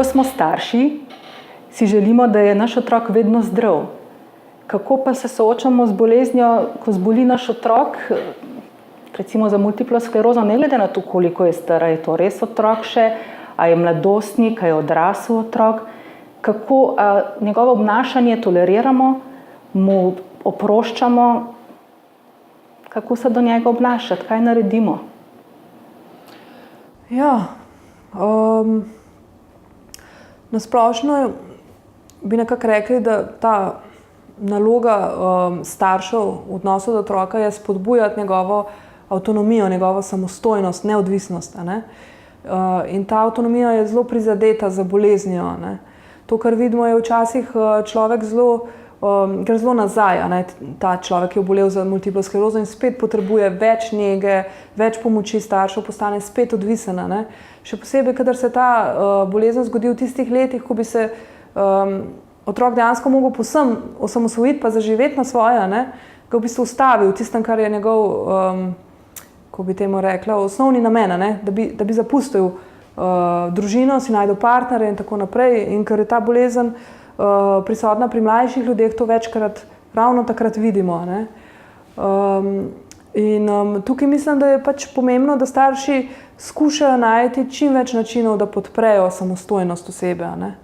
ko smo starši, si želimo, da je naš otrok vedno zdrav. Kako pa se soočamo z boleznijo, ko zboli naš otrok, recimo za multiplo sklerozo, ne glede na to, koliko je star, je to res otrok še, a je mladostnik, a je odrasel otrok, kako njegovo obnašanje toleriramo, mu oproščamo, kako se do njega obnašati, kaj naredimo? Ja, nasplošno bi nekako rekli, da ta naloga staršev v odnosu do otroka je spodbujati njegovo avtonomijo, njegovo samostojnost, neodvisnost. Ne? In ta avtonomija je zelo prizadeta za boleznijo. Ne? To, kar vidimo, je včasih človek gre zelo nazaj. Ne? Ta človek je obolel za multiplo sklerozo in spet potrebuje več nege, več pomoči staršev, postane spet odvisen. Ne? Še posebej, kadar se ta bolezen zgodi v tistih letih, ko bi se otrok dejansko mogel povsem osamosvojiti pa zaživeti na svoje, ne? Ga v bistvu ustavi v tistem, kar je njegov, ko bi temu rekla, osnovni namen, ne? Da bi zapustil družino, si najdel partnerja in tako naprej. In ker je ta bolezen prisotna pri mlajših ljudeh, to večkrat ravno takrat vidimo. Ne? Tukaj mislim, da je pač pomembno, da starši skušajo najti čim več načinov, da podprejo samostojnost osebe. Ne?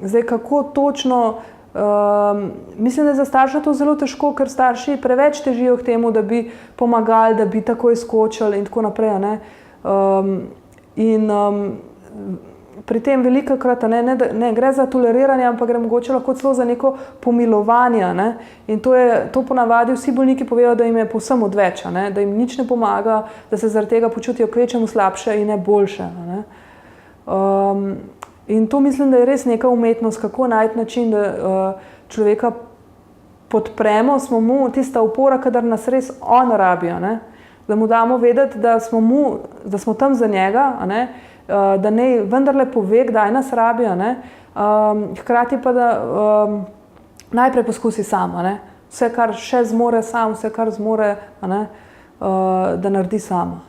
Zdaj, kako točno, mislim, da je za starša to zelo težko, ker starši preveč težijo k temu, da bi pomagali, da bi takoj skočili in tako naprej. Ne? Pri tem velikokrat ne gre za toleriranje, ampak gre mogoče lahko celo za neko pomilovanje. Ne? In to ponavadi vsi bolniki povejo, da jim je povsem odveč, ne? Da jim nič ne pomaga, da se zaradi tega počutijo kvečjemu slabše in ne boljše. Ne? In to mislim, da je res neka umetnost, kako najti način, da človeka podpremo, smo mu tista opora, kadar nas res on rabijo. Ne? Da mu damo vedeti, da smo tam za njega, ne? Da ne vendarle pove, kdaj nas rabijo, ne? Hkrati pa, da najprej poskusi sama. Ne? Vse, kar še zmore sam, vse, kar zmore, ne? Da naredi sama.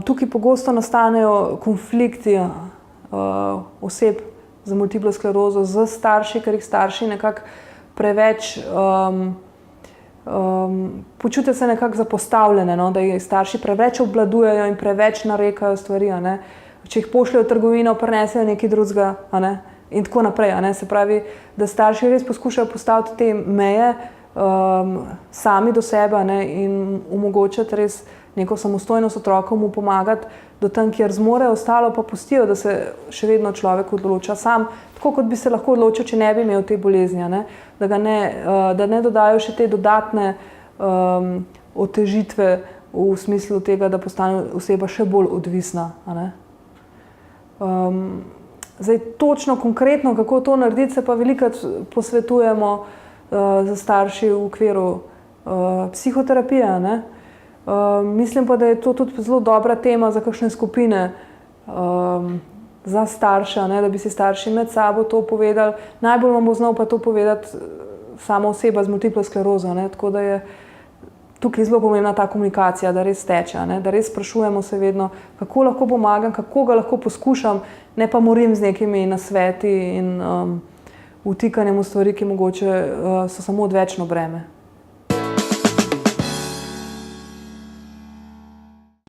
Tukaj pogosto nastanejo konflikti oseb za multiplo sklerozo z starši, ker jih starši nekako preveč počutijo se nekako zapostavljene, no? Da jih starši preveč obvladujejo in preveč narekajo stvari. Ne? Če jih pošljajo v trgovino, prinesejo nekaj drugega, ne? In tako naprej. Ne? Se pravi, da starši res poskušajo postaviti te meje sami do sebe, ne? In omogočati res neko samostojnost otrokom, mu pomagati do tam, kjer zmore, ostalo pa pustijo, da se še vedno človek odloča sam, tako kot bi se lahko odločil, če ne bi imel te bolezni, ne? Da ne dodajo še te dodatne otežitve v smislu tega, da postane oseba še bolj odvisna. Ne? Zdaj, točno, konkretno, kako to narediti, se pa velikokrat posvetujemo za starši v okviru psihoterapije. Ne? Mislim pa, da je to tudi zelo dobra tema za kakšne skupine za starša, ne? Da bi si starši med sabo to povedali. Najbolj vam bo znal pa to povedati sama oseba z multiplo sklerozo. Ne? Tako da je tukaj zelo pomembna ta komunikacija, da res teče, ne? Da res sprašujemo se vedno, kako lahko pomagam, kako ga lahko poskušam, ne pa morim z nekimi nasveti in vtikanjem v stvari, ki mogoče so samo odvečno breme.